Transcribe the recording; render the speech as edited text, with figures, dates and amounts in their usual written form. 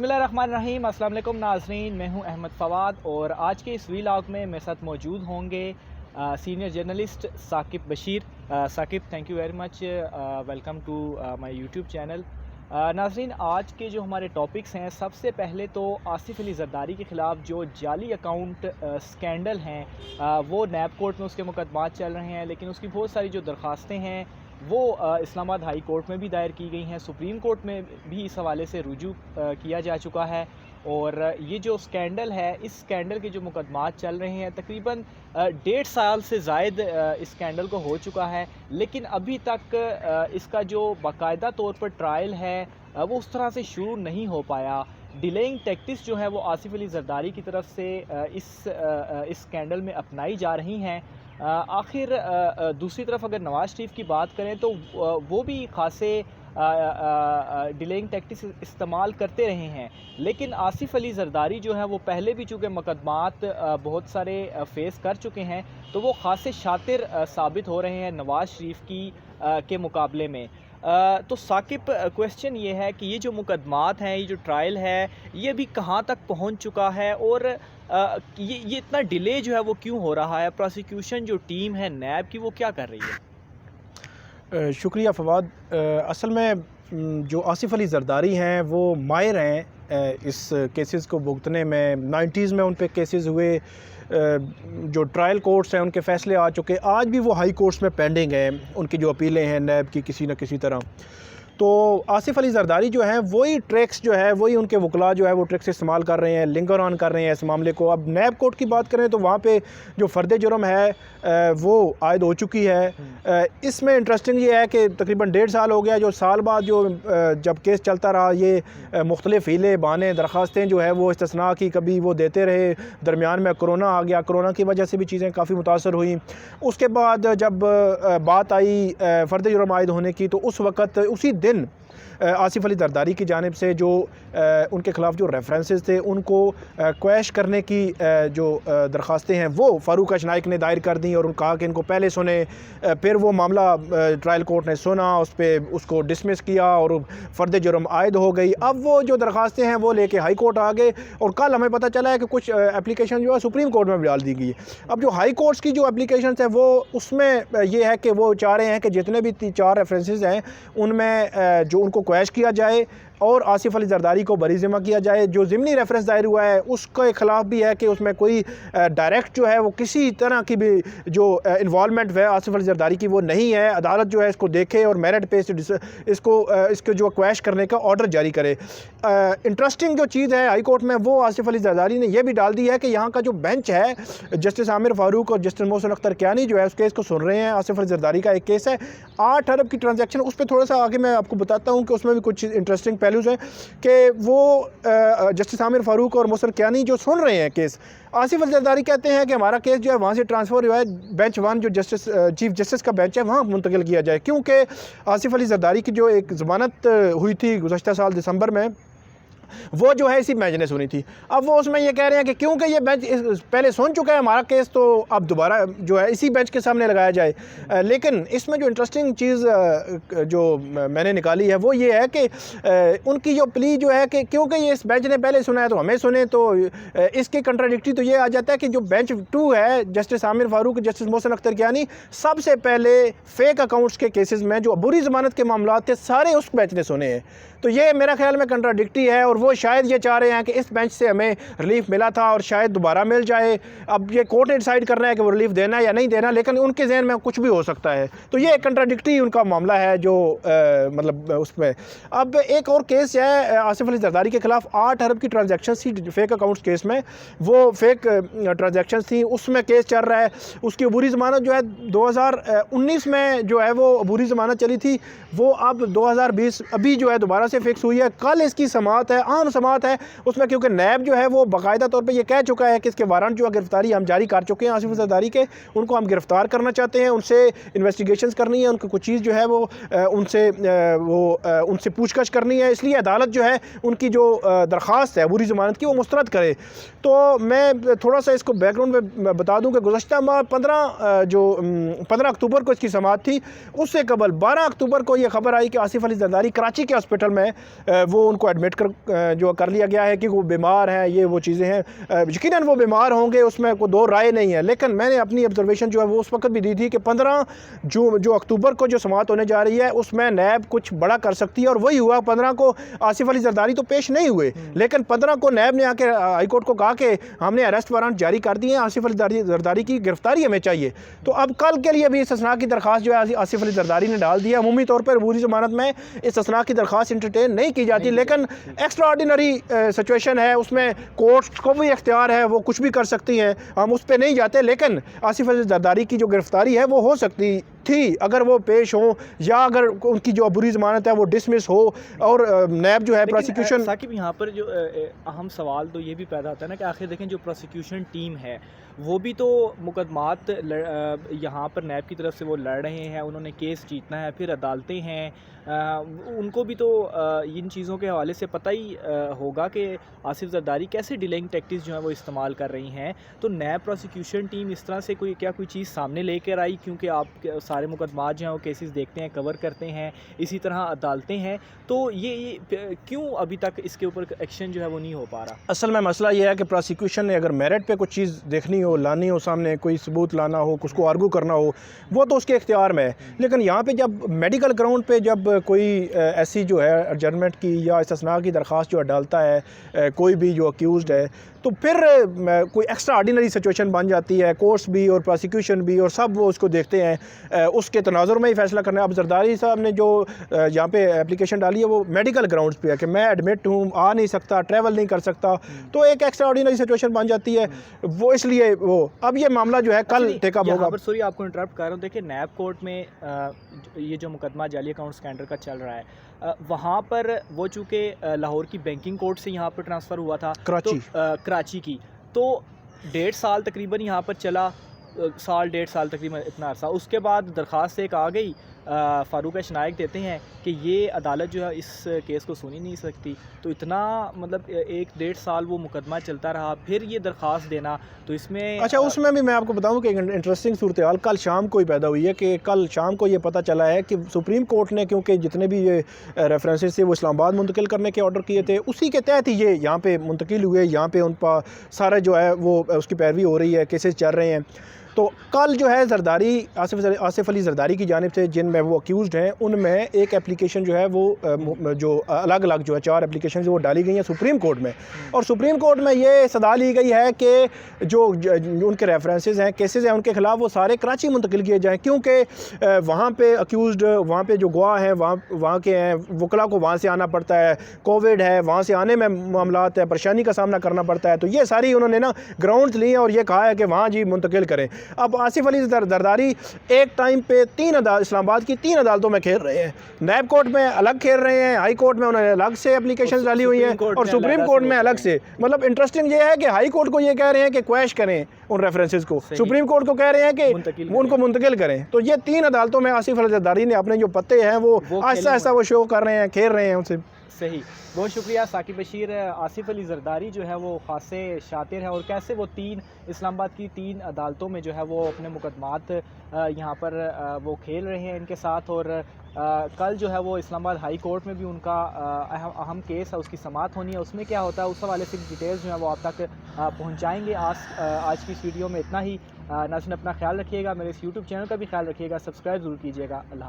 बिस्मिल्लाहिर्रहमानिर्रहीम। अस्सलाम वालेकुम नाज़रीन, मैं हूं अहमद फ़वाद और आज के इस व्लॉग में मेरे साथ मौजूद होंगे senior journalist Saqib Bashir. Saqib, thank you very much, welcome to my YouTube channel. नाज़रीन, आज के जो हमारे टॉपिक्स हैं, सबसे पहले तो आसिफ अली ज़रदारी के ख़िलाफ़ जो जाली अकाउंट स्कैंडल हैं, वो नैब कोर्ट में उसके मुकदमात चल रहे हैं, लेकिन उसकी बहुत सारी जो दरख्वास्तें हैं वो इस्लामाबाद हाई कोर्ट में भी दायर की गई हैं, सुप्रीम कोर्ट में भी इस हवाले से रुजू किया जा चुका है। और ये जो स्कैंडल है, इस स्कैंडल के जो मुकदमात चल रहे हैं, तकरीबन 1.5 साल से ज़ायद इस स्कैंडल को हो चुका है, लेकिन अभी तक इसका जो बाकायदा तौर पर ट्रायल है वो उस तरह से शुरू नहीं हो पाया। डिलेइंग टैक्टिक्स जो है वो आसिफ अली ज़रदारी की तरफ से इस स्कैंडल में अपनाई जा रही हैं। आखिर दूसरी तरफ अगर नवाज़ शरीफ की बात करें तो वो भी खासे डिलेइंग टैक्टिक्स इस्तेमाल करते रहे हैं, लेकिन आसिफ अली ज़रदारी जो है वो पहले भी चूँकि मुकदमात बहुत सारे फ़ेस कर चुके हैं, तो वो खासे शातिर साबित हो रहे हैं नवाज़ शरीफ के मुकाबले में। तो साकिब, क्वेश्चन ये है कि ये जो मुकदमात हैं, ये जो ट्रायल है, ये अभी कहाँ तक पहुँच चुका है और ये इतना डिले जो है वो क्यों हो रहा है? प्रोसिक्यूशन जो टीम है नैब की, वो क्या कर रही है? शुक्रिया फ़वाद। असल में जो आसिफ अली ज़रदारी हैं वो माहिर हैं इस केसेस को भुगतने में। 90s में उन पे केसेस हुए, जो ट्रायल कोर्ट्स हैं उनके फ़ैसले आ चुके, आज भी वो हाई कोर्ट्स में पेंडिंग हैं उनकी जो अपीलें हैं नैब की किसी न किसी तरह। तो आसिफ अली ज़रदारी जो है वही ट्रिक्स जो है, वही उनके वकला जो है वो ट्रिक्स इस्तेमाल कर रहे हैं, लिंगर ऑन कर रहे हैं इस मामले को। अब नैब कोर्ट की बात करें तो वहाँ पे जो फ़र्द जुर्म है वो आयद हो चुकी है। इसमें इंटरेस्टिंग ये है कि तकरीबन 1.5 साल हो गया, जो साल बाद जो जब केस चलता रहा, ये मुख्तलिफ हीले बहाने दरख्वास्तें जो है वो इस्तिस्ना की कभी वो देते रहे। दरमियान में कोरोना आ गया, कोरोना की वजह से भी चीज़ें काफ़ी मुतासर हुई। उसके बाद जब बात आई फ़र्द जुर्म आयद होने की, तो उस वक़्त उसी दिन आसिफ अली ज़रदारी की जानिब से जो उनके ख़िलाफ़ जो रेफरेंसेस थे उनको क्वैश करने की जो दरख्वास्तें हैं वो फ़ारूक अशनाइक ने दायर कर दी और उन्होंने कहा कि इनको पहले सुने। फिर वो मामला ट्रायल कोर्ट ने सुना, उस पर उसको डिसमिस किया और फ़र्द जुर्म आयद हो गई। अब वो जो दरख्वास्तें हैं वो लेके हाई कोर्ट आ गए और कल हमें पता चला है कि कुछ एप्लीकेशन जो है सुप्रीम कोर्ट में भी डाल दी गई है। अब जो हाई कोर्ट्स की जो एप्लीकेशन है वो उसमें ये है कि वो चाह रहे हैं कि जितने भी 4 रेफरेंसेस हैं उनमें जो उनको क्वैश किया जाए और आसिफ अली ज़रदारी को बरी ज़िम्मा किया जाए। जो ज़िमनी रेफरेंस दायर हुआ है उसके ख़िलाफ़ भी है कि उसमें कोई डायरेक्ट जो है वो किसी तरह की भी जो इन्वॉल्वमेंट है आसिफ अली ज़रदारी की वो नहीं है। अदालत जो है इसको देखे और मेरिट पे इसको जो क्वैश करने का ऑर्डर जारी करे। इंटरेस्टिंग जो चीज़ है हाई कोर्ट में वो आसिफ अली ज़रदारी ने यह भी डाल दी है कि यहाँ का जो बेंच है, जस्टिस आमिर फ़ारूक और जस्टिस मोहसिन अख्तर कियानी जो है उस केस को सुन रहे हैं। आसिफ अली ज़रदारी का एक केस है 8 अरब की ट्रांजैक्शन, उस पर थोड़ा सा आगे मैं आपको बताता हूँ कि उसमें भी कुछ इंटरेस्टिंग पहलूज़ हैं कि वो जस्टिस आमिर फ़ारूक और मोहसिन कियानी जो सुन रहे हैं केस, आसिफ अली ज़रदारी कहते हैं कि हमारा केस जो है वहाँ से ट्रांसफ़र हुआ है बेंच 1 जो चीफ जस्टिस का बेंच है वहाँ मुंतकिल किया जाए, क्योंकि आसिफ अली ज़रदारी की जो एक ज़मानत हुई थी गुज़श्ता साल दिसंबर में वो जो है इसी बेंच ने सुनी थी। अब वो उसमें ये कह रहे हैं कि क्योंकि ये बेंच पहले सुन चुका है हमारा केस, तो अब दोबारा जो है इसी बेंच के सामने लगाया जाए। लेकिन इसमें जो इंटरेस्टिंग चीज़ जो मैंने निकाली है वो ये है कि उनकी जो प्ली जो है कि क्योंकि ये इस बेंच ने पहले सुना है तो हमें सुने, तो इसके कंट्राडिक्टरी तो ये आ जाता है कि जो बेंच 2 है जस्टिस आमिर फ़ारूक, जस्टिस मोहसिन अख्तर कियानी, सबसे पहले फ़ेक अकाउंट्स के केसेस में जो बुरी ज़मानत के मामला थे सारे उस बेंच ने सुने हैं। तो ये मेरा ख्याल में कंट्राडिक्टरी है और वो शायद ये चाह रहे हैं कि इस बेंच से हमें रिलीफ मिला था और शायद दोबारा मिल जाए। अब ये कोर्ट ने डिसाइड करना है कि वो रिलीफ देना है या नहीं देना, लेकिन उनके जहन में कुछ भी हो सकता है। तो ये कंट्राडिक्टरी उनका मामला है जो मतलब उसमें। अब एक और केस है आसिफ अली ज़रदारी के ख़िलाफ़ 8 अरब की ट्रांजैक्शन थी फेक अकाउंट्स केस में, वो फेक ट्रांजैक्शन थी, उसमें केस चल रहा है। उसकी अबूरी ज़मानत जो है 2019 में जो है वो अबूरी ज़मानत चली थी, वो अब 2020 अभी जो है दोबारा से फिक्स हुई है। कल इसकी समाअत है, आम समाअत है उसमें, क्योंकि नैब जो है वो बाकायदा तौर पे ये कह चुका है कि इसके वारंट जो गिरफ्तारी हम जारी कर चुके हैं आसिफ ज़रदारी के, उनको हम गिरफ्तार करना चाहते हैं, उनसे इन्वेस्टिगेशंस करनी है, उनको कुछ चीज़ जो है वो उनसे पूछताछ करनी है। इसलिए अदालत जो है उनकी जो दरख्वास्त है बुरी ज़मानत की वो मुस्तरद करे। तो मैं थोड़ा सा इसको बैकग्राउंड में बता दूँ कि गुज़श्ता माह 15 अक्टूबर को इसकी समाअत थी। उससे कबल 12 अक्टूबर को ये खबर आई कि आसिफ अली ज़रदारी कराची के हॉस्पिटल में वो उनको एडमिट जो कर लिया गया है कि वो बीमार हैं, ये वो चीज़ें हैं। यकीनन वो बीमार होंगे, उसमें कोई दो राय नहीं है, लेकिन मैंने अपनी ऑब्जर्वेशन जो है वो उस वक्त भी दी थी कि 15 जो अक्टूबर को जो समाअत होने जा रही है उसमें नैब कुछ बड़ा कर सकती है, और वही हुआ। 15 को आसिफ अली जरदारी तो पेश नहीं हुए, लेकिन 15 को नैब ने आके हाई कोर्ट को कहा कि हमने अरेस्ट वारंट जारी कर दिए हैं, आसिफ अली जरदारी की गिरफ्तारी हमें चाहिए। तो अब कल के लिए भी इस्तिस्ना की दरख्वास्त जो है आसिफ अली जरदारी ने डाल दी है। अमूमी तौर पर अबूरी ज़मानत में इस्तिस्ना की दरख्वास्त इंटरटेन नहीं की जाती, लेकिन एक्स्ट्रा ऑर्डिनरी सिचुएशन है, उसमें कोर्ट को भी इख्तियार है, वो कुछ भी कर सकती हैं, हम उस पर नहीं जाते। लेकिन आसिफ अली जरदारी की जो गिरफ्तारी है वो हो सकती थी अगर वो पेश हो, या अगर उनकी जो बुरी ज़मानत है वो डिसमिस हो, और नैब जो है प्रोसिक्यूशन। साकिब यहाँ पर जो अहम सवाल तो ये भी पैदा होता है ना कि आखिर देखें जो प्रोसिक्यूशन टीम है वो भी तो मुकदमात यहाँ पर नैब की तरफ से वो लड़ रहे हैं, उन्होंने केस जीतना है, फिर अदालतें हैं, उनको भी तो इन चीज़ों के हवाले से पता ही होगा कि आसिफ जरदारी कैसे डिलेइंग टैक्टिक्स जो है वो इस्तेमाल कर रही हैं। तो नैब प्रोसिक्यूशन टीम इस तरह से कोई चीज़ सामने लेकर आई, क्योंकि आप सारे मुकदमात जो हैं वो केसेस देखते हैं, कवर करते हैं, इसी तरह अदालतें हैं, तो ये क्यों अभी तक इसके ऊपर एक्शन जो है वो नहीं हो पा रहा? असल में मसला ये है कि प्रोसिक्यूशन ने अगर मेरिट पे कुछ चीज़ देखनी हो, लानी हो, सामने कोई सबूत लाना हो, उसको आर्गू करना हो, वो तो उसके इख्तियार में है। लेकिन यहाँ पे जब मेडिकल ग्राउंड पे जब कोई ऐसी जो है एडजर्नमेंट की या इस्तिस्ना की दरख्वास्त जो डालता है कोई भी जो अक्यूज़्ड है, तो फिर कोई एक्स्ट्रा ऑर्डिनरी सिचुएशन बन जाती है। कोर्ट्स भी और प्रोसिक्यूशन भी और सब वो उसको देखते हैं, उसके तनाजुर में ही फैसला करना है। अब जरदारी साहब ने जो यहाँ पे एप्लीकेशन डाली है वो मेडिकल ग्राउंड्स पे है कि मैं एडमिट हूँ, आ नहीं सकता, ट्रैवल नहीं कर सकता, तो एक एक्स्ट्रा ऑर्डिनरी सिचुएशन बन जाती है वो, इसलिए वो अब ये मामला जो है कल टेकअप होगा। सॉरी आपको इंटरप्ट कर रहा हूँ, देखिए नैब कोर्ट में ये जो मुकदमा जाली अकाउंट स्कैंडल का चल रहा है, वहाँ पर वो चूँकि लाहौर की बैंकिंग कोर्ट से यहाँ पर ट्रांसफ़र हुआ था कराची की, तो 1.5 साल तकरीबन यहाँ पर चला, साल 1.5 साल तकरीबन इतना अर्सा। उसके बाद दरख्वास्त एक आ गई, फ़ारूक शनाइक देते हैं कि ये अदालत जो है इस केस को सुन ही नहीं सकती। तो इतना मतलब 1-1.5 साल वो मुकदमा चलता रहा, फिर ये दरख्वास्त देना, तो इसमें अच्छा उसमें भी मैं आपको बताऊं कि एक इंटरेस्टिंग सूरत हाल कल शाम को ही पैदा हुई है कि कल शाम को ये पता चला है कि सुप्रीम कोर्ट ने, क्योंकि जितने भी ये रेफरेंसेस थे वो इस्लामाबाद मुंतकिल करने के ऑर्डर किए थे, उसी के तहत ही ये यहाँ पे मुंतकिल हुए। यहाँ पे उन पर सारा जो है वो उसकी पैरवी हो रही है, केसेस चल रहे हैं। तो कल जो है जरदारी आसिफ अली जरदारी की जानिब से जिनमें वो अक्यूज़्ड हैं, उनमें एक एप्लीकेशन जो है वो जो अलग अलग जो है 4 एप्लीकेशन वो डाली गई हैं सुप्रीम कोर्ट में। और सुप्रीम कोर्ट में ये सदा ली गई है कि जो उनके रेफरेंसेस हैं, केसेस हैं, उनके ख़िलाफ़ वो सारे कराची मुंतकिल किए जाएँ, क्योंकि वहाँ पे अक्यूज़्ड, वहाँ पे जो गवाह हैं वहाँ के हैं, वकला को वहाँ से आना पड़ता है, कोविड है, वहाँ से आने में मामलात है, परेशानी का सामना करना पड़ता है। तो ये सारी उन्होंने ना ग्राउंड्स लिए और ये कहा है कि वहाँ जी मुंतकिल करें। अब आसिफ अली जरदारी एक टाइम पे इस्लामाबाद की 3 अदालतों में खेल रहे हैं। नैब कोर्ट में अलग खेल रहे हैं, हाई कोर्ट में उन्होंने अलग से एप्लीकेशन डाली हुई हैं, और सुप्रीम कोर्ट में अलग से। मतलब इंटरेस्टिंग ये है कि हाई कोर्ट को ये कह रहे हैं कि क्वैश करें उन रेफरेंसेस को, सुप्रीम कोर्ट को कह रहे हैं कि उनको मुंतकिल करें। तो ये 3 अदालतों में आसिफ अली जरदारी ने अपने जो पत्ते हैं वो आहिस्ता आहिस्ता वो शो कर रहे हैं, खेल रहे हैं उनसे। सही, बहुत शुक्रिया साकिब बशीर। आसिफ अली जरदारी जो है वो खासे शातिर है, और कैसे वो इस्लामाबाद की 3 अदालतों में जो है वो अपने मुकदमात यहाँ पर वो खेल रहे हैं इनके साथ। और कल जो है वो इस्लामाबाद हाई कोर्ट में भी उनका अहम केस है, उसकी समाअत होनी है, उसमें क्या होता है उस हवाले से डिटेल्स जो है वो आप तक पहुँचाएँगे। आज की इस वीडियो में इतना ही। नाज़रीन अपना ख्याल रखिएगा, मेरे इस यूट्यूब चैनल का भी ख्याल रखिएगा, सब्सक्राइब ज़रूर कीजिएगा। अल्लाह हाफ़िज़।